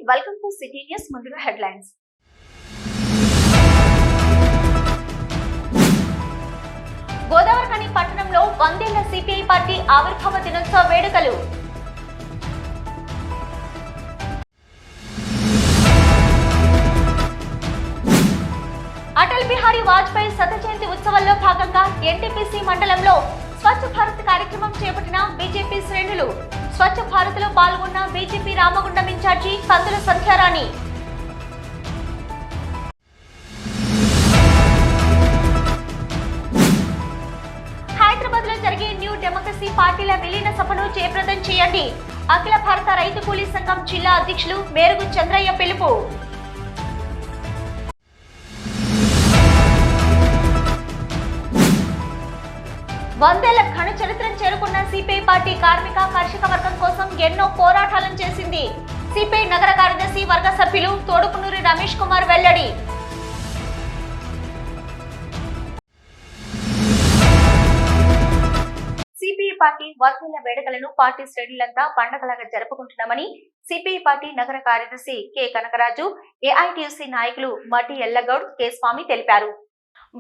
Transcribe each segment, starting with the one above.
Welcome to city news. ముందుగా headlines. Godavarikhani పట్టణంలో 100 ఏళ్ల సిపిఐ పార్టీ ఆవిర్భావ దినోత్సవ వేడుకలు. అటల్ బిహారీ వాజ్పేయి శత జయంతి ఉత్సవాల్లో భాగంగా ఎన్టీపీసీ మండలంలో స్వచ్ఛ భారత్ కార్యక్రమం చేపట్టిన బీజేపీ శ్రేణులు. స్వచ్ఛ భారత్ లో పాల్గొన్న బీజేపీ రామగుండం ఇన్ఛార్జి కందుల సంధ్యారాణి. హైదరాబాద్ లో జరిగే న్యూ డెమోక్రసీ పార్టీల విలీన సభను జయప్రదం చేయండి. అఖిల భారత రైతు కూలీ సంఘం జిల్లా అధ్యక్షులు మేరుగు చంద్రయ్య పిలుపు. వందేళ్ల ఘన చరిత్రను చేరుకున్న సిపిఐ పార్టీ కార్మిక కర్షక వర్గం కోసం ఎన్నో పోరాటాలను చేసింది. సిపిఐ నగర కార్యదర్శి వర్గ సభ్యులు తోడుపునూరి రమేష్ కుమార్ వెల్లడి. సిపిఐ పార్టీ వర్గీయుల వేడుకలను పార్టీ శ్రేణులంతా పండగలాగా జరుపుకుంటున్నామని సిపిఐ పార్టీ నగర కార్యదర్శి కె కనకరాజు, ఏఐటియుసి నాయకులు మడ్డి ఎల్లగౌడ్, కె స్వామి తెలిపారు.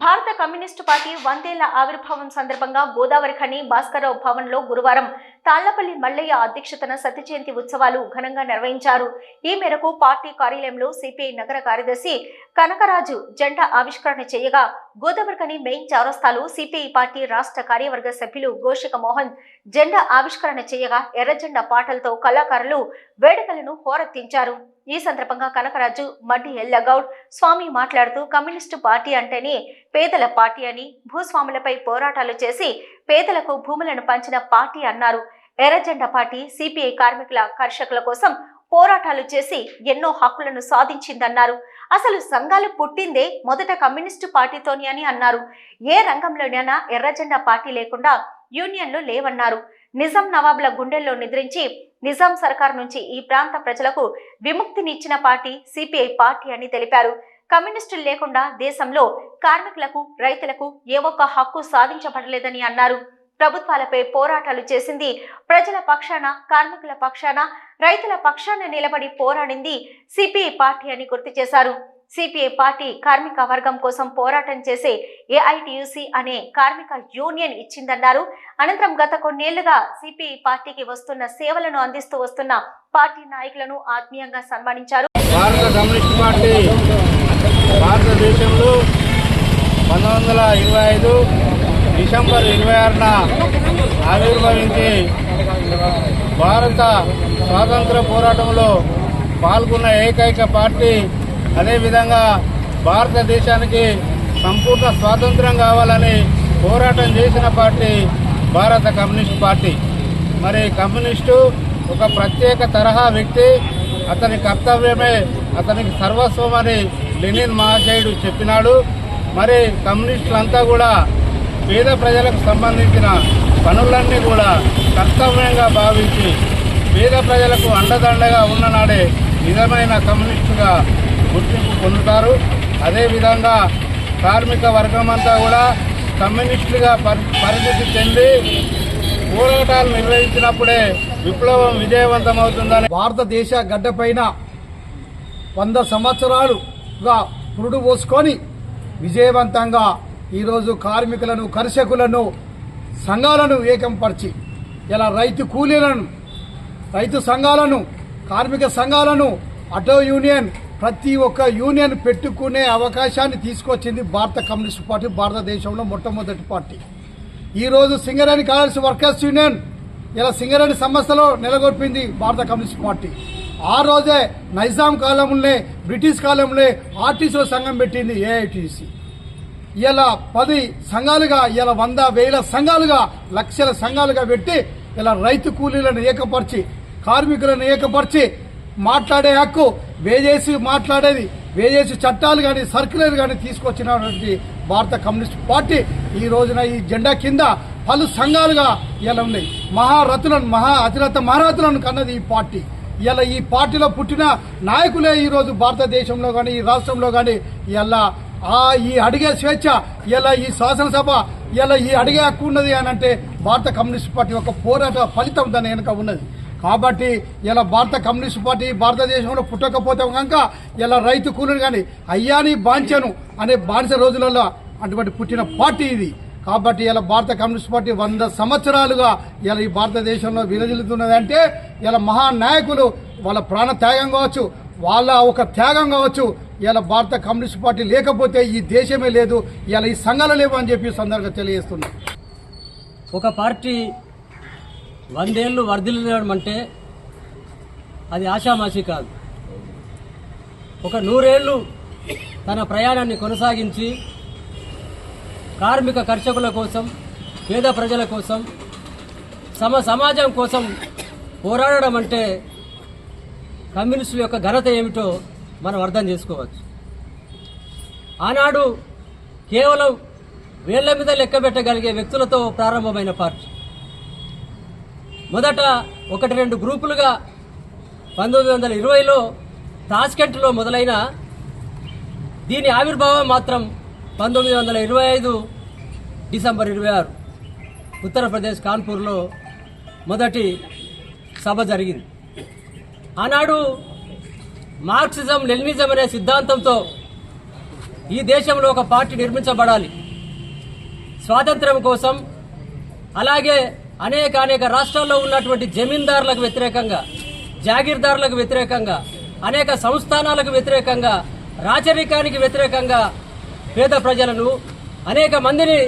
భారత కమ్యూనిస్టు పార్టీ 100 ఏళ్ల ఆవిర్భావం సందర్భంగా గోదావరిఖని భాస్కరరావు భవన్ లో గురువారం తాళ్లపల్లి మల్లయ్య అధ్యక్షతన సత్య జయంతి ఉత్సవాలు ఘనంగా నిర్వహించారు. ఈ మేరకు పార్టీ కార్యాలయంలో సిపిఐ నగర కార్యదర్శి కనకరాజు జెండా ఆవిష్కరణ చేయగా, గోదావరిఖని మెయిన్ చౌరస్తాలో సిపిఐ పార్టీ రాష్ట్ర కార్యవర్గ సభ్యులు గోషిక మోహన్ జెండా ఆవిష్కరణ చేయగా, ఎర్రజెండా పాటలతో కళాకారులు వేడుకలను హోరెత్తించారు. ఈ సందర్భంగా కనకరాజు, మడ్డి ఎల్లగౌడ్, స్వామి మాట్లాడుతూ కమ్యూనిస్టు పార్టీ అంటేనే పేదల పార్టీ అని, భూస్వాములపై పోరాటాలు చేసి పేదలకు భూములను పంచిన పార్టీ అన్నారు. ఎర్రజెండా పార్టీ సిపిఐ కార్మికుల కర్షకుల కోసం పోరాటాలు చేసి ఎన్నో హక్కులను సాధించిందన్నారు. అసలు సంఘాలు పుట్టిందే మొదట కమ్యూనిస్టు పార్టీతోని అని అన్నారు. ఏ రంగంలోనైనా ఎర్రజెండా పార్టీ లేకుండా యూనియన్లు లేవన్నారు. నిజాం నవాబుల గుండెల్లో నిద్రించి నిజాం సర్కార్ నుంచి ఈ ప్రాంత ప్రజలకు విముక్తినిచ్చిన పార్టీ సిపిఐ పార్టీ అని తెలిపారు. కమ్యూనిస్టులు లేకుండా దేశంలో కార్మికులకు, రైతులకు ఏ ఒక్క హక్కు సాధించబడలేదని అన్నారు. ప్రభుత్వాలపై పోరాటాలు చేసింది ప్రజల పక్షాన, కార్మికుల పక్షాన, రైతుల పక్షాన నిలబడి పోరాడింది సిపిఐ పార్టీ అని గుర్తు చేశారు. సిపిఐ పార్టీ కార్మిక వర్గం కోసం పోరాటం చేసే ఏఐటియుసి అనే కార్మిక యూనియన్ ఇచ్చిందన్నారు. అనంతరం గత కొన్నేళ్లుగా సిపిఐ పార్టీకి వస్తున్న సేవలను అందిస్తూ వస్తున్న పార్టీ నాయకులను ఆత్మీయంగా సన్మానించారు. భారత కమ్యూనిస్ట్ పార్టీ భారతదేశంలో 1925 డిసెంబర్ 26న ఆవిర్భవించి భారత స్వాతంత్ర పోరాటంలో పాల్గొన్న ఏకైక పార్టీ. అదేవిధంగా భారతదేశానికి సంపూర్ణ స్వాతంత్రం కావాలని పోరాటం చేసిన పార్టీ భారత కమ్యూనిస్ట్ పార్టీ. మరి కమ్యూనిస్టు ఒక ప్రత్యేక తరహా వ్యక్తి, అతని కర్తవ్యమే అతనికి సర్వస్వం అని లెనిన్ మహాశయుడు చెప్పినాడు. మరి కమ్యూనిస్టులంతా కూడా పేద ప్రజలకు సంబంధించిన పనులన్నీ కూడా కర్తవ్యంగా భావించి పేద ప్రజలకు అండదండగా ఉన్ననాడే నిజమైన కమ్యూనిస్టుగా గుర్తింపు పొందుతారు. అదేవిధంగా కార్మిక వర్గం అంతా కూడా కమ్యూనిస్టులుగా పరిణితి చెంది పోరాటాలు నిర్వహించినప్పుడే విప్లవం విజయవంతమవుతుందని భారతదేశ గడ్డపైన 100 సంవత్సరాలుగా పురుడు పోసుకొని విజయవంతంగా ఈరోజు కార్మికులను, కర్షకులను, సంఘాలను ఏకంపరిచి ఇలా రైతు కూలీలను, రైతు సంఘాలను, కార్మిక సంఘాలను, ఆటో యూనియన్, ప్రతి ఒక్క యూనియన్ పెట్టుకునే అవకాశాన్ని తీసుకొచ్చింది భారత కమ్యూనిస్ట్ పార్టీ. భారతదేశంలో మొట్టమొదటి పార్టీ. ఈరోజు సింగరేణి కాలేజ్ వర్కర్స్ యూనియన్ ఇలా సింగరేణి సంస్థలో నెలకొల్పింది భారత కమ్యూనిస్ట్ పార్టీ. ఆ రోజే నైజాం కాలంలో, బ్రిటిష్ కాలంలో ఆర్టీసీల సంఘం పెట్టింది ఏఐటీసీ. ఇలా 10 సంఘాలుగా, ఇలా 100,000 సంఘాలుగా, లక్షల సంఘాలుగా పెట్టి ఇలా రైతు కూలీలను ఏకపరిచి, కార్మికులను ఏకపరిచి మాట్లాడే హక్కు, వేజేసి మాట్లాడేది, వేజేసి చట్టాలు కానీ, సర్క్యులర్ కానీ తీసుకొచ్చినటువంటి భారత కమ్యూనిస్ట్ పార్టీ ఈ రోజున ఈ జెండా కింద పలు సంఘాలుగా ఇలా ఉన్నాయి. అతిరథ మహారథులను కన్నది ఈ పార్టీ. ఇలా ఈ పార్టీలో పుట్టిన నాయకులే ఈరోజు భారతదేశంలో కానీ, ఈ రాష్ట్రంలో కానీ ఇలా ఈ అడిగే స్వేచ్ఛ, ఇలా ఈ శాసనసభ, ఇలా ఈ అడిగే హక్కు ఉన్నది అని అంటే భారత కమ్యూనిస్ట్ పార్టీ ఒక పోరాట ఫలితం దాని వెనుక ఉన్నది. కాబట్టి ఇలా భారత కమ్యూనిస్ట్ పార్టీ భారతదేశంలో పుట్టకపోతే కనుక ఇలా రైతు కూలీలు కానీ అయ్యాని బాంచను అనే బానిస రోజులలో అటువంటి పుట్టిన పార్టీ ఇది. కాబట్టి ఇలా భారత కమ్యూనిస్ట్ పార్టీ 100 సంవత్సరాలుగా ఇలా ఈ భారతదేశంలో విరజిల్లుతున్నదంటే ఇలా మహానాయకులు వాళ్ళ ప్రాణ త్యాగం కావచ్చు, వాళ్ళ ఒక త్యాగం కావచ్చు. ఇలా భారత కమ్యూనిస్ట్ పార్టీ లేకపోతే ఈ దేశమే లేదు, ఇలా ఈ సంఘాలు లేవు అని చెప్పి సందర్భంగా తెలియజేస్తున్నాం. ఒక పార్టీ 100 ఏళ్ళు వర్ధిల్లడం అంటే అది ఆషామాషి కాదు. ఒక 100 ఏళ్ళు తన ప్రయాణాన్ని కొనసాగించి కార్మిక కర్షకుల కోసం, పేద ప్రజల కోసం, సమాజం కోసం పోరాడడం అంటే కమ్యూనిస్టుల యొక్క ఘనత ఏమిటో మనం అర్థం చేసుకోవచ్చు. ఆనాడు కేవలం వేళ్ల మీద లెక్కబెట్టగలిగే వ్యక్తులతో ప్రారంభమైన పార్టీ మొదట 1-2 గ్రూపులుగా 1920లో తాష్కెంట్లో మొదలైన దీని ఆవిర్భావం మాత్రం 1925 డిసెంబర్ 26 ఉత్తరప్రదేశ్ కాన్పూర్లో మొదటి సభ జరిగింది. ఆనాడు మార్క్సిజం లెనినిజం అనే సిద్ధాంతంతో ఈ దేశంలో ఒక పార్టీ నిర్మించబడాలి, స్వాతంత్ర్యం కోసం, అలాగే అనేక రాష్ట్రాల్లో ఉన్నటువంటి జమీందారులకు వ్యతిరేకంగా, జాగీర్దారులకు వ్యతిరేకంగా, అనేక సంస్థానాలకు వ్యతిరేకంగా, రాచరికానికి వ్యతిరేకంగా పేద ప్రజలను అనేక మందిని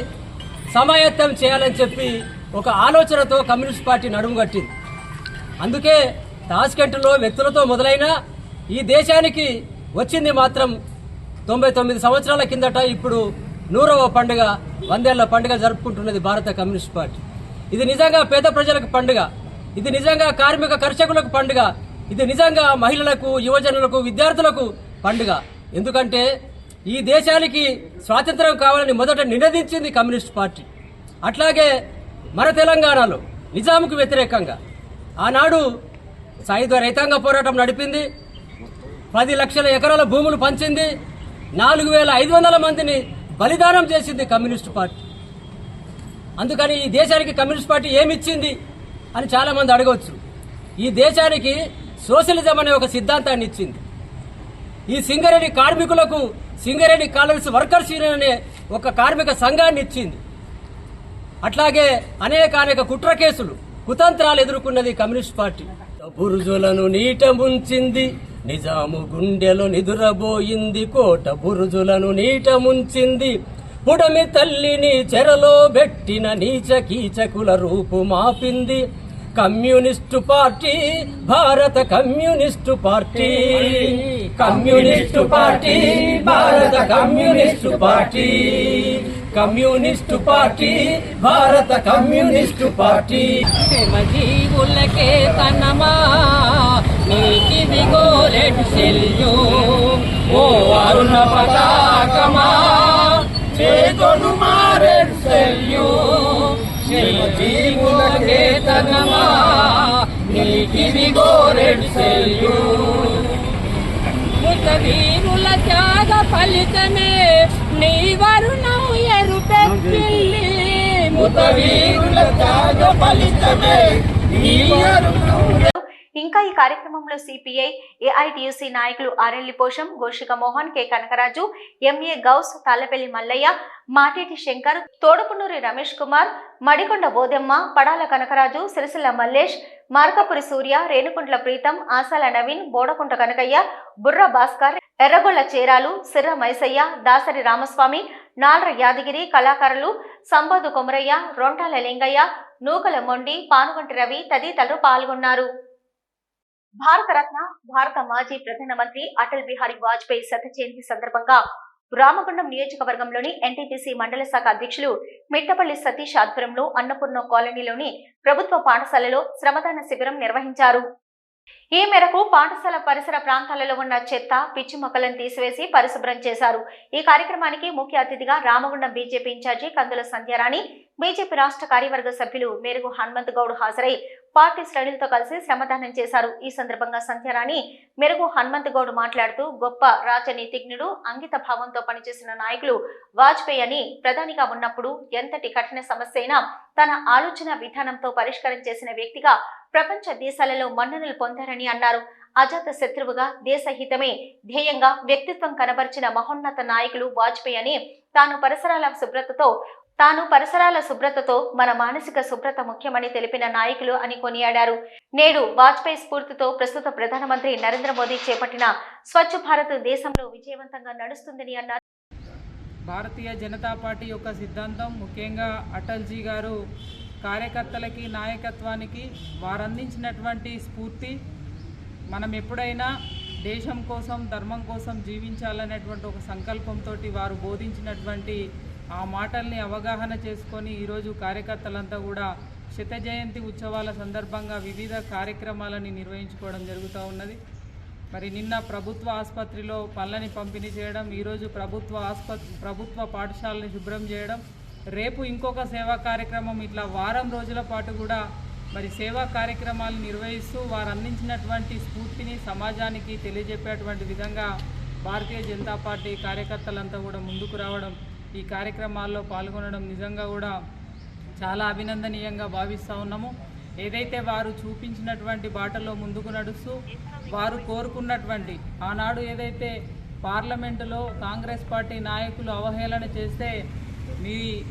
సమాయత్తం చేయాలని చెప్పి ఒక ఆలోచనతో కమ్యూనిస్ట్ పార్టీ నడుముగట్టింది. అందుకే తాష్కెంట్లో వ్యక్తులతో మొదలైన ఈ దేశానికి వచ్చింది మాత్రం 99 సంవత్సరాల కిందట. ఇప్పుడు 100వ పండుగ, 100 ఏళ్ల పండుగ జరుపుకుంటున్నది భారత కమ్యూనిస్ట్ పార్టీ. ఇది నిజంగా పేద ప్రజలకు పండుగ, ఇది నిజంగా కార్మిక కర్షకులకు పండుగ, ఇది నిజంగా మహిళలకు, యువజనులకు, విద్యార్థులకు పండుగ. ఎందుకంటే ఈ దేశానికి స్వాతంత్ర్యం కావాలని మొదట నినదించింది కమ్యూనిస్ట్ పార్టీ. అట్లాగే మన తెలంగాణలో నిజాంకు వ్యతిరేకంగా ఆనాడు సాయుధ రైతాంగ పోరాటం నడిపింది, 10 లక్షల ఎకరాల భూములు పంచింది, 4500 మందిని బలిదానం చేసింది కమ్యూనిస్ట్ పార్టీ. అందుకని ఈ దేశానికి కమ్యూనిస్ట్ పార్టీ ఏమిచ్చింది అని చాలా మంది అడగవచ్చు. ఈ దేశానికి సోషలిజం అనే ఒక సిద్ధాంతాన్ని ఇచ్చింది. ఈ సింగరేణి కార్మికులకు సింగరేణి కాలనీస్ వర్కర్స్ యూనియన్ అనే ఒక కార్మిక సంఘాన్ని ఇచ్చింది. అట్లాగే అనేక కుట్ర కేసులు, కుతంత్రాలు ఎదుర్కొన్నది కమ్యూనిస్ట్ పార్టీ. బురుజులను నీట ముంచింది, నిజాము గుండెలో నిదురబోయింది, కోట బురుజులను నీట ముంచింది, పుడమి తల్లిని చెరలో పెట్టిన నీచ కీచకుల రూపు మాపింది. కమ్యూనిస్టు పార్టీ, భారత కమ్యూనిస్టు పార్టీ, కమ్యూనిస్టు పార్టీ, భారత కమ్యూనిస్టు పార్టీ, కమ్యూనిస్టు పార్టీ, భారత కమ్యూనిస్టు పార్టీ. జీవులకే తనమా నీకిదిగో రెడ్ సెల్యూ, ఓ అరుణ పతాకమా చేకొనుమా రెడ్ సెల్యూ, జీవులకే తనమా నీకిదిగో రెడ్ సెల్యూ. మృత వీరుల త్యాగ ఫలితమే నీ వరుణం ఎరుపెక్కిల్లి, మృత వీరుల త్యాగ ఫలితమే నీ వరుణం. ఇంకా ఈ కార్యక్రమంలో సిపిఐ, ఏఐటియుసి నాయకులు ఆరెల్లి పోషం, గోషిక మోహన్, కె కనకరాజు, ఎంఏ గౌస్, తాళ్లపల్లి మల్లయ్య, మాటేటి శంకర్, తోడుపునూరి రమేష్ కుమార్, మడికొండ బోదెమ్మ, పడాల కనకరాజు, సిరిసిల్ల మల్లేష్, మార్కపురి సూర్య, రేణుకుంట్ల ప్రీతం, ఆసాల నవీన్, బోడకుంట కనకయ్య, బుర్ర భాస్కర్, ఎర్రగొల్ల చేరాలు, సిర్ర మైసయ్య, దాసరి రామస్వామి, నాల్ర యాదగిరి, కళాకారులు సంబోధు కొమరయ్య, రొంటాల లింగయ్య, నూకల మొండి, పానుగంటి రవి తదితరులు పాల్గొన్నారు. భారతరత్న, భారత మాజీ ప్రధానమంత్రి అటల్ బిహారీ వాజ్పేయి శత జయంతి సందర్భంగా రామగుండం నియోజకవర్గంలోని ఎన్టీపీసీ మండల శాఖ అధ్యక్షులు మిట్టపల్లి సతీష్ ఆధ్వర్యంలో అన్నపూర్ణ కాలనీలోని ప్రభుత్వ పాఠశాలలో శ్రమదాన శిబిరం నిర్వహించారు. ఈ మేరకు పాఠశాల పరిసర ప్రాంతాలలో ఉన్న చెత్త, పిచ్చి మొక్కలను తీసివేసి పరిశుభ్రం చేశారు. ఈ కార్యక్రమానికి ముఖ్య అతిథిగా రామగుండం బీజేపీ ఇన్ఛార్జి కందుల సంధ్యారాణి, బీజేపీ రాష్ట్ర కార్యవర్గ సభ్యులు మేరుగు హనుమంత్ గౌడ్ హాజరై పార్టీ శ్రేణులతో కలిసి శ్రమదానం చేశారు. ఈ సందర్భంగా సంధ్యారాణి, మెరుగు హనుమంత్ గౌడ్ మాట్లాడుతూ గొప్ప రాజనీతిజ్ఞుడు, అంకిత భావంతో పనిచేసిన నాయకులు వాజ్పేయి అని, ప్రధానిగా ఉన్నప్పుడు ఎంతటి కఠిన సమస్య అయినా తన ఆలోచన విధానంతో పరిష్కారం చేసిన వ్యక్తిగా ప్రపంచ దేశాలలో మన్ననలు పొందారని అన్నారు. అజాత శత్రువుగా దేశహితమే ధ్యేయంగా వ్యక్తిత్వం కనబరిచిన మహోన్నత నాయకులు వాజ్పేయి అని తాను పరిసరాల శుభ్రతతో మన మానసిక శుభ్రత ముఖ్యమని తెలిపిన నాయకులు అని కొనియాడారు. నేడు వాజ్పేయి స్ఫూర్తితో ప్రస్తుత ప్రధానమంత్రి నరేంద్ర మోదీ చేపట్టిన స్వచ్ఛ భారత్ దేశంలో విజయవంతంగా నడుస్తుందని అన్నారు. భారతీయ జనతా పార్టీ యొక్క సిద్ధాంతం ముఖ్యంగా అటల్జీ గారు కార్యకర్తలకి నాయకత్వానికి వారు అందించినటువంటి స్ఫూర్తి, మనం ఎప్పుడైనా దేశం కోసం ధర్మం కోసం జీవించాలనేటువంటి ఒక సంకల్పంతో వారు బోధించినటువంటి ఆ మాటల్ని అవగాహన చేసుకొని ఈరోజు కార్యకర్తలంతా కూడా శత జయంతి ఉత్సవాల సందర్భంగా వివిధ కార్యక్రమాలని నిర్వహించుకోవడం జరుగుతూ ఉన్నది. మరి నిన్న ప్రభుత్వ ఆసుపత్రిలో పళ్ళని పంపిణీ చేయడం, ఈరోజు ప్రభుత్వ పాఠశాలని శుభ్రం చేయడం, రేపు ఇంకొక సేవా కార్యక్రమం, ఇట్లా వారం రోజుల పాటు కూడా మరి సేవా కార్యక్రమాలు నిర్వహిస్తూ వారు అందించినటువంటి స్ఫూర్తిని సమాజానికి తెలియజెప్పేటువంటి విధంగా భారతీయ జనతా పార్టీ కార్యకర్తలంతా కూడా ముందుకు రావడం, ఈ కార్యక్రమాల్లో పాల్గొనడం నిజంగా కూడా చాలా అభినందనీయంగా భావిస్తూ ఉన్నాము. ఏదైతే వారు చూపించినటువంటి బాటలో ముందుకు నడుస్తూ వారు కోరుకున్నటువంటి ఆనాడు ఏదైతే పార్లమెంటులో కాంగ్రెస్ పార్టీ నాయకులు అవహేళన చేస్తే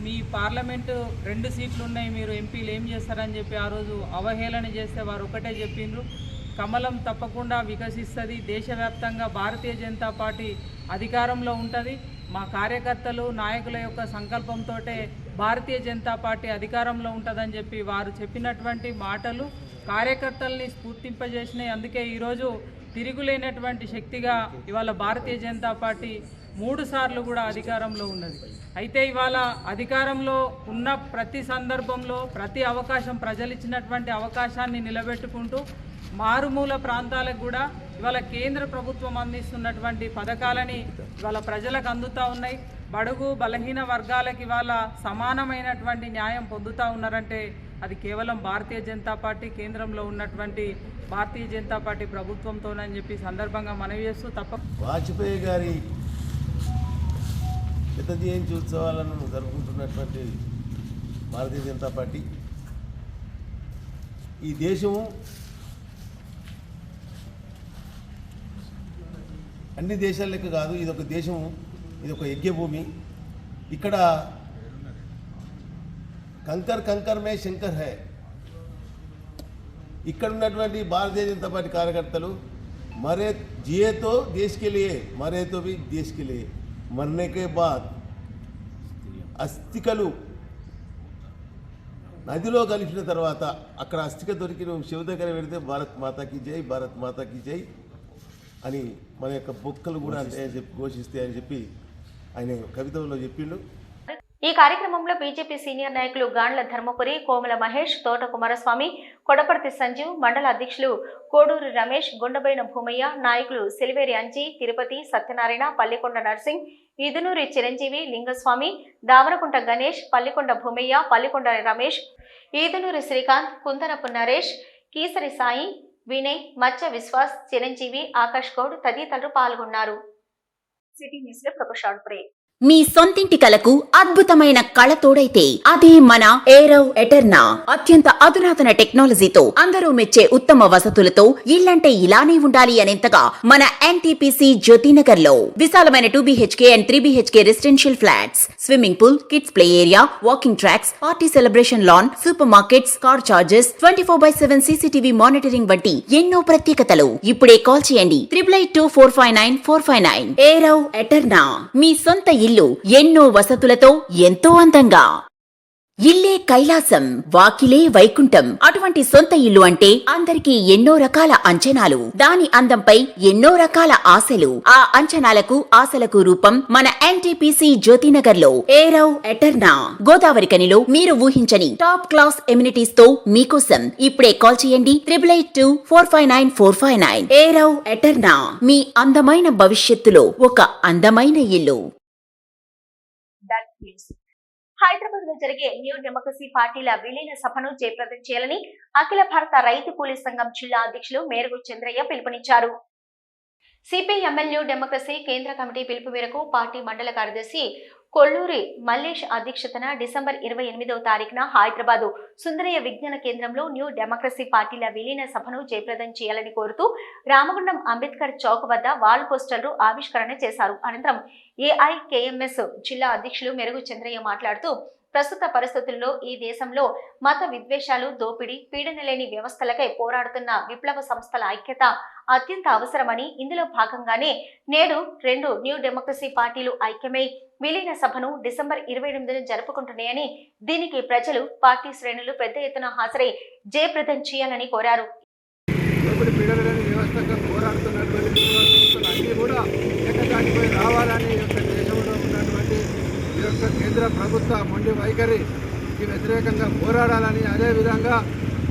మీ పార్లమెంటు 2 సీట్లు ఉన్నాయి, మీరు ఎంపీలు ఏం చేస్తారని చెప్పి ఆ రోజు అవహేళన చేస్తే వారు ఒకటే చెప్పిండ్రు, కమలం తప్పకుండా వికసిస్తుంది, దేశవ్యాప్తంగా భారతీయ జనతా పార్టీ అధికారంలో ఉంటుంది, మా కార్యకర్తలు నాయకుల యొక్క సంకల్పంతో భారతీయ జనతా పార్టీ అధికారంలో ఉంటుందని చెప్పి వారు చెప్పినటువంటి మాటలు కార్యకర్తల్ని స్ఫూర్తింపజేసినాయి. అందుకే ఈరోజు తిరుగులేనటువంటి శక్తిగా ఇవాళ భారతీయ జనతా పార్టీ 3 సార్లు కూడా అధికారంలో ఉన్నది. అయితే ఇవాళ అధికారంలో ఉన్న ప్రతి సందర్భంలో ప్రతి అవకాశం, ప్రజలు ఇచ్చినటువంటి అవకాశాన్ని నిలబెట్టుకుంటూ మారుమూల ప్రాంతాలకు కూడా ఇవాళ కేంద్ర ప్రభుత్వం అందిస్తున్నటువంటి పథకాలని ఇవాళ ప్రజలకు అందుతూ ఉన్నాయి. బడుగు బలహీన వర్గాలకు ఇవాళ సమానమైనటువంటి న్యాయం పొందుతూ ఉన్నారంటే అది కేవలం భారతీయ జనతా పార్టీ కేంద్రంలో ఉన్నటువంటి భారతీయ జనతా పార్టీ ప్రభుత్వంతోనని చెప్పి సందర్భంగా మనవి చేస్తూ వాజ్పేయి గారి శత జయంతి ఉత్సవాలను జరుపుకుంటున్నటువంటి భారతీయ జనతా పార్టీ ఈ దేశము అన్ని దేశాల లెక్క కాదు, ఇది ఒక దేశము, ఇది ఒక యజ్ఞభూమి. ఇక్కడ కంకర్ కంకర్ మే శంకర్ హై. ఇక్కడ ఉన్నటువంటి భారతీయ జనతా పార్టీ కార్యకర్తలు మరే జియే తో దేశ్ కే లియే, మరే తో భీ దేశ్ కే లియే, మరనే కే బాద్ అస్థికలు నదిలో కలిసిన తర్వాత అక్కడ అస్థిక దొరికిన శివ దగ్గర పెడితే భారత్ మాతాకి జై, భారత్ మాతాకి జై అని మన యొక్క బొక్కలు కూడా అంటే ఘోషిస్తాయి అని చెప్పి ఆయన కవితలో చెప్పిండు. ఈ కార్యక్రమంలో బీజేపీ సీనియర్ నాయకులు గాండ్ల ధర్మపురి, కోమల మహేష్, తోట కుమారస్వామి, కొడపర్తి సంజీవ్, మండల అధ్యక్షులు కోడూరి రమేష్, గుండబైన భూమయ్య, నాయకులు సిలివేరి అంజి, తిరుపతి సత్యనారాయణ, పల్లికొండ నర్సింగ్, ఈదునూరి చిరంజీవి, లింగస్వామి, దావనకుంట గణేష్, పల్లికొండ భూమయ్య, పల్లికొండ రమేష్, ఈదునూరి శ్రీకాంత్, కుందనపు నరేష్, కీసరి సాయి, వినయ్, మచ్చ విశ్వాస్, చిరంజీవి, ఆకాష్ గౌడ్ తదితరులు పాల్గొన్నారు. సిటీ న్యూస్ లో ఒక షార్ట్ బ్రేక్. మీ సొంతింటి కలకు అద్భుతమైన కళ తోడైతే అదే మన ఏరవ్ ఎటర్నా. అత్యంత అధునాతన టెక్నాలజీతో అందరూ మెచ్చే ఉత్తమ వసతులతో ఇల్లంటే ఇలానే ఉండాలి అనేంతగా మన ఎన్టీపీసీ జ్యోతినగర్ లో విశాలమైన 2 BHK and 3 BHK residential flats, swimming pool, kids play area, walking tracks, party celebration lawn, supermarkets, car charges, 24/7 CCTV monitoring వంటి ఎన్నో ప్రత్యేకతలు. ఇప్పుడే కాల్ చేయండి 882459 ఏరవ్ ఎటర్నా. మీ సొంత ఇల్లు ఎన్నో వసతులతో ఎంతో అందంగా. ఇల్లే కైలాసం, వాకిలే వైకుంఠం. అటువంటి సొంత ఇల్లు అంటే అందరికీ ఎన్నో రకాల అంచనాలు, దాని అందంపై ఎన్నో రకాల ఆశలు. ఆ అంచనాలకు ఆశలకు రూపం మన ఎన్టీపీసీ జ్యోతినగర్ లో ఏరవ్ ఎటర్నా. గోదావరి కనిలో మీరు ఊహించని టాప్ క్లాస్ ఎమ్యూనిటీస్ తో మీకోసం ఇప్పుడే కాల్ చేయండి 882459 ఏరవ్ ఎటర్నా. మీ అందమైన భవిష్యత్తులో ఒక అందమైన ఇల్లు. హైదరాబాద్ లో జరిగే న్యూ డెమోక్రసీ పార్టీల విలీన సభను జయప్రదం చేయాలని అఖిల భారత రైతు కూలీ సంఘం జిల్లా అధ్యక్షులు మేరుగు చంద్రయ్య పిలుపునిచ్చారు. సిపిఎంఎల్ న్యూ డెమోక్రసీ కేంద్ర కమిటీ పిలుపు మేరకు పార్టీ మండల కార్యదర్శి కొల్లూరి మల్లేష్ అధ్యక్షతన డిసెంబర్ 28వ తారీఖున హైదరాబాదు సుందరయ్య విజ్ఞాన కేంద్రంలో న్యూ డెమోక్రసీ పార్టీల విలీన సభను జయప్రదం చేయాలని కోరుతూ రామగుండం అంబేద్కర్ చౌక్ వద్ద వాల్ పోస్టర్లు ఆవిష్కరణ చేశారు. అనంతరం ఏఐకేఎంఎస్ జిల్లా అధ్యక్షులు మెరుగు చంద్రయ్య మాట్లాడుతూ ప్రస్తుత పరిస్థితుల్లో ఈ దేశంలో మత విద్వేషాలు, దోపిడీ, పీడన లేని వ్యవస్థలకై పోరాడుతున్న విప్లవ సంస్థల ఐక్యత అత్యంత అవసరమని, ఇందులో భాగంగానే నేడు 2 న్యూ డెమోక్రసీ పార్టీలు ఐక్యమై విలీన సభను డిసెంబర్ 28న జరుపుకుంటున్నాయని, దీనికి ప్రజలు, పార్టీ శ్రేణులు పెద్ద ఎత్తున హాజరై జయప్రదం చేయాలని కోరారు. కేంద్ర ప్రభుత్వ మొండి వైఖరికి వ్యతిరేకంగా పోరాడాలని, అదేవిధంగా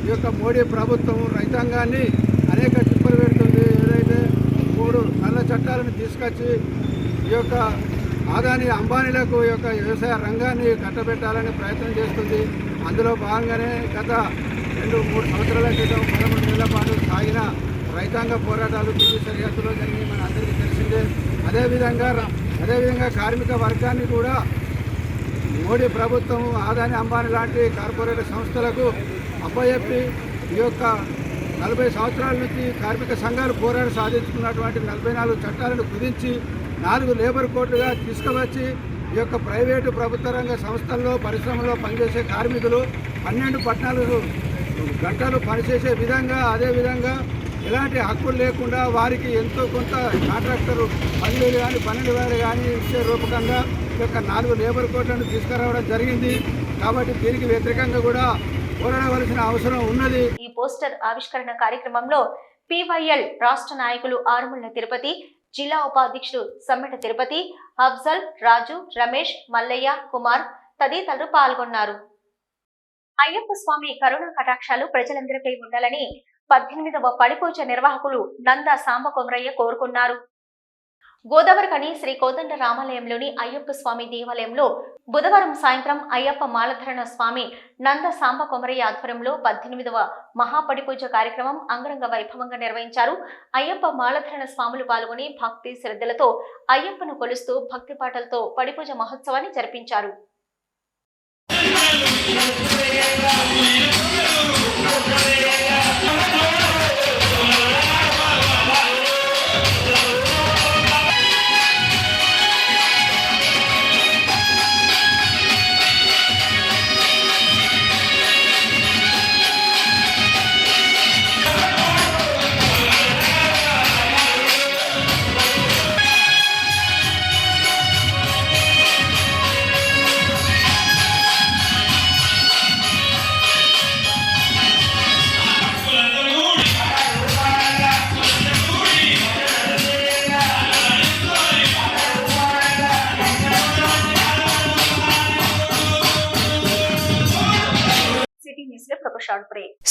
ఈ యొక్క మోడీ ప్రభుత్వం రైతాంగాన్ని అనేక చిప్పలు పెడుతుంది. ఏదైతే 3 నల్ల చట్టాలను తీసుకొచ్చి ఈ యొక్క ఆదాని అంబానీలకు ఈ యొక్క వ్యవసాయ రంగాన్ని కట్టబెట్టాలని ప్రయత్నం చేస్తుంది. అందులో భాగంగానే గత 2-3 సంవత్సరాల క్రితం 13 నెలల పాటు సాగిన రైతాంగ పోరాటాలు ఢిల్లీ సరిహద్దులో జరిగి మన అందరికీ తెలిసిందే. అదేవిధంగా కార్మిక వర్గాన్ని కూడా మోడీ ప్రభుత్వం ఆదాని అంబానీ లాంటి కార్పొరేట్ సంస్థలకు అప్పచెప్పి ఈ యొక్క 40 సంవత్సరాల నుంచి కార్మిక సంఘాలు పోరాడి సాధించుకున్నటువంటి 44 చట్టాలను కుదించి 4 లేబర్ కోడ్లుగా తీసుకువచ్చి ఈ యొక్క ప్రైవేటు ప్రభుత్వ రంగ సంస్థల్లో పరిశ్రమలో పనిచేసే కార్మికులు 12-14 గంటలు పనిచేసే విధంగా, అదేవిధంగా ఎలాంటి హక్కులు లేకుండా వారికి ఎంతో కొంత కాంట్రాక్టర్ 10,000 కానీ 12,000 కానీ ఇచ్చే రూపకంగా ఈ యొక్క 4 లేబర్ కోడ్లను తీసుకురావడం జరిగింది. కాబట్టి దీనికి వ్యతిరేకంగా కూడా పోరాడవలసిన అవసరం ఉన్నది. ఈ పోస్టర్ ఆవిష్కరణ కార్యక్రమంలో పివైఎల్ రాష్ట్ర నాయకులు ఆరుముళ్ల తిరుపతి, జిల్లా ఉపాధ్యక్షుడు సమ్మెట తిరుపతి, అఫ్జల్, రాజు, రమేష్, మల్లయ్య, కుమార్ తదితరులు పాల్గొన్నారు. అయ్యప్ప స్వామి కరుణా కటాక్షాలు ప్రజలందరిపై ఉండాలని 18వ పడిపూజ నిర్వాహకులు నంద సాంబకొమరయ్య కోరుకున్నారు. గోదావరిఖని శ్రీ కోదండ రామాలయంలోని అయ్యప్ప స్వామి దేవాలయంలో బుధవారం సాయంత్రం అయ్యప్ప మాలధరణ స్వామి నంద సాంబకొమరయ్య ఆధ్వర్యంలో 18వ మహాపడిపూజ కార్యక్రమం అంగరంగ వైభవంగా నిర్వహించారు. అయ్యప్ప మాలధరణ స్వాములు పాల్గొని భక్తి శ్రద్ధలతో అయ్యప్పను కొలుస్తూ భక్తి పాటలతో పడిపూజ మహోత్సవాన్ని జరిపించారు.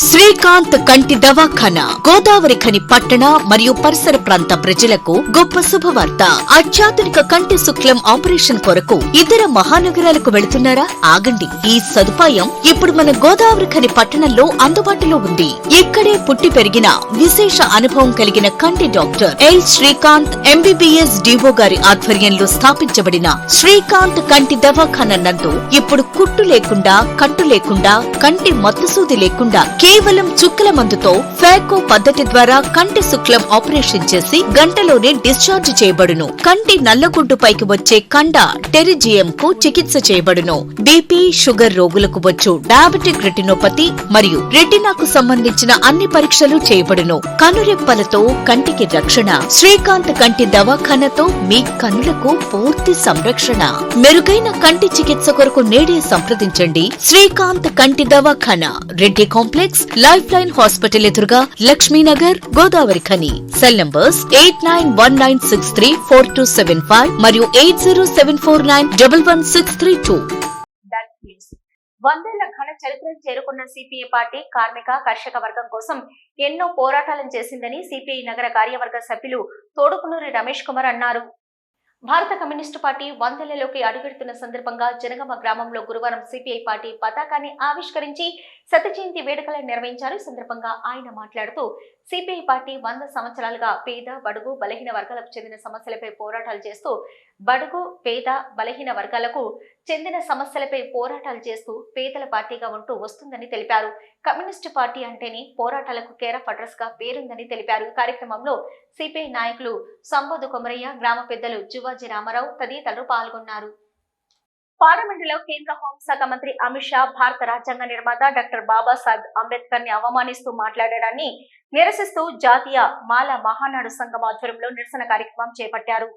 శ్రీకాంత్ కంటి దవాఖానా గోదావరిఖని పట్టణ మరియు పరిసర ప్రాంత ప్రజలకు గొప్ప శుభవార్త. అత్యాధునిక కంటి శుక్లం ఆపరేషన్ కొరకు ఇతర మహానగరాలకు వెళుతున్నారా? ఆగండి, ఈ సదుపాయం ఇప్పుడు మన గోదావరిఖని పట్టణంలో అందుబాటులో ఉంది. ఇక్కడే పుట్టి పెరిగిన విశేష అనుభవం కలిగిన కంటి డాక్టర్ ఎల్ శ్రీకాంత్ ఎంబీబీఎస్ డివో గారి ఆధ్వర్యంలో స్థాపించబడిన శ్రీకాంత్ కంటి దవాఖానా నందు ఇప్పుడు కుట్టు లేకుండా, కట్టు లేకుండా, కంటి మత్తుసూది లేకుండా కేవలం చుక్కల మందుతో ఫాకో పద్ధతి ద్వారా కంటి శుక్లం ఆపరేషన్ చేసి గంటలోనే డిశ్చార్జ్ చేయబడును. కంటి నల్లగుడ్డు పైకి వచ్చే కండ టెరిజియం కు చికిత్స చేయబడును. బీపీ, షుగర్ రోగులకు వచ్చు డయాబెటిక్ రెటినోపతి మరియు రెటినాకు సంబంధించిన అన్ని పరీక్షలు చేయబడును. కనురెప్పలతో కంటికి రక్షణ. శ్రీకాంత్ కంటి దవాఖానతో మీ కనులకు పూర్తి సంరక్షణ. మెరుగైన కంటి చికిత్స కొరకు నేడే సంప్రదించండి. శ్రీకాంత్ కంటి దవాఖానా, Reddy complex, life line hospital ఎదురుగా, లక్ష్మీనగర్, గోదావరిఖని. సెల్ నంబర్స్ 8919634275 మరియు 8074911632. 100 ఏళ్ల ఘన చరిత్రను చేరుకున్న సిపిఐ పార్టీ కార్మిక, కర్షక వర్గం కోసం ఎన్నో పోరాటాలను చేసిందని సిపిఐ నగర కార్యవర్గ సభ్యులు తోడుపునూరి రమేష్ కుమార్ అన్నారు. భారత కమ్యూనిస్టు పార్టీ 100 ఏళ్లలోకి అడుగెడుతున్న సందర్భంగా జనగామ గ్రామంలో గురువారం సిపిఐ పార్టీ పతాకాన్ని ఆవిష్కరించి శత జయంతి వేడుకలను నిర్వహించారు. ఈ సందర్భంగా ఆయన మాట్లాడుతూ సిపిఐ పార్టీ 100 సంవత్సరాలుగా పేద, బడుగు, బలహీన వర్గాలకు చెందిన సమస్యలపై పోరాటాలు చేస్తూ పేదల పార్టీగా ఉంటూ వస్తుందని తెలిపారు. కమ్యూనిస్టు పార్టీ అంటేనే పోరాటాలకు కేర్ ఆఫ్ అడ్రస్ గా పేరుందని తెలిపారు. ఈ కార్యక్రమంలో సిపిఐ నాయకులు సంబోధు కొమరయ్య, గ్రామ పెద్దలు జువాజీ రామారావు తదితరులు పాల్గొన్నారు. పార్లమెంటులో కేంద్ర హోంశాఖ మంత్రి అమిత్ షా భారత రాజ్యాంగ నిర్మాత డాక్టర్ బాబాసాహెబ్ అంబేద్కర్ ని అవమానిస్తూ మాట్లాడడాన్ని నిరసిస్తూ జాతీయ మాల మహానాడు సంఘం ఆధ్వర్యంలో నిరసన కార్యక్రమం చేపట్టారు.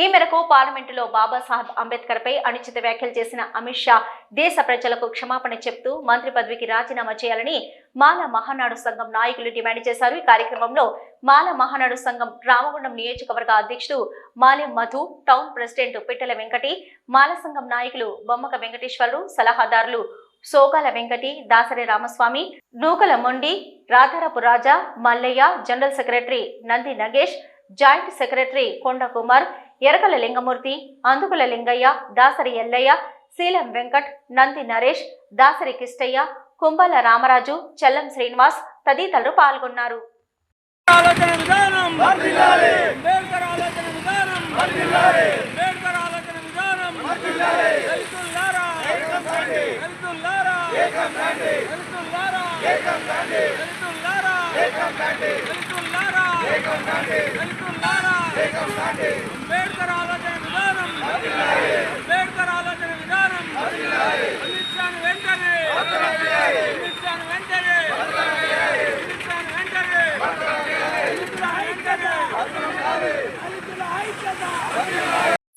ఈ మేరకు పార్లమెంటులో బాబాసాహెబ్ అంబేద్కర్ పై అనుచిత వ్యాఖ్యలు చేసిన అమిత్ షా దేశ ప్రజలకు క్షమాపణ చెప్తూ మంత్రి పదవికి రాజీనామా చేయాలని మాల మహానాడు సంఘం నాయకులు డిమాండ్ చేశారు. ఈ కార్యక్రమంలో మాల మహానాడు సంఘం రామగుండం నియోజకవర్గ అధ్యక్షుడు మాలెం మధు, టౌన్ ప్రెసిడెంట్ పిట్టల వెంకటి, మాల సంఘం నాయకులు బొమ్మక వెంకటేశ్వరరావు, సలహాదారులు సోగాల Venkati, Dasari Ramaswamy, Nookala Mondi, Radharapu Raja, Mallaiah, general secretary Nandi Nagesh, joint secretary Konda Kumar, Yerukala Lingamurthy, అందుకుల Lingaiah, Dasari Ellaiah, శీలం వెంకట్, నంది నరేష్, దాసరి కిష్టయ్య, కుంభల రామరాజు, చెల్లం శ్రీనివాస్ తదితరులు పాల్గొన్నారు.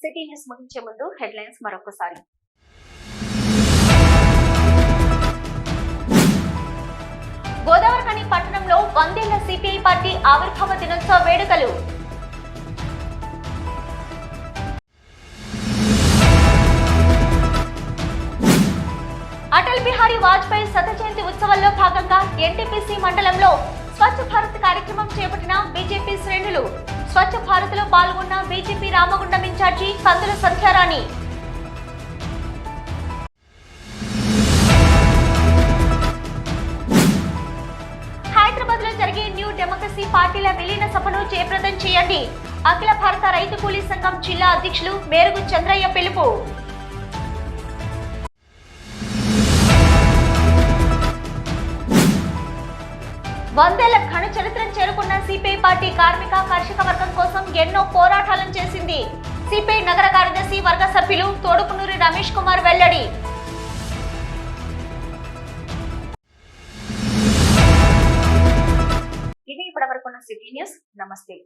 సిటీ న్యూస్ ముగించే ముందు హెడ్లైన్స్ మరొకసారి. గోదావరిఖని పట్టణంలో 100 ఏళ్ల సిపిఐ పార్టీ ఆవిర్భావ దినోత్సవ వేడుకలు. అటల్ బిహారీ వాజ్పేయి శత జయంతి ఉత్సవాల్లో భాగంగా ఎన్టీపీసీ మండలంలో స్వచ్ఛ భారత్ కార్యక్రమం చేపట్టిన బీజేపీ శ్రేణులు. స్వచ్ఛ భారత్ లో పాల్గొన్న బీజేపీ రామగుండం ఇన్ఛార్జి కందుల సంధ్యారాణి. హైదరాబాద్ లో జరిగే న్యూ డెమోక్రసీ పార్టీల విలీన సభను జయప్రదం చేయండి. అఖిల భారత రైతు కూలీ సంఘం జిల్లా అధ్యక్షులు మేరుగు చంద్రయ్య పిలుపు. వందేళ్ల ఘన చరిత్రను చేరుకున్న సిపిఐ పార్టీ కార్మిక కర్షక వర్గం కోసం ఎన్నో పోరాటాలను చేసింది. సిపిఐ నగర కార్యదర్శి వర్గ సభ్యులు తోడుపునూరి రమేష్ కుమార్ వెల్లడి. ఇది ఇప్పటివరకున్న సిటీ న్యూస్. నమస్తే.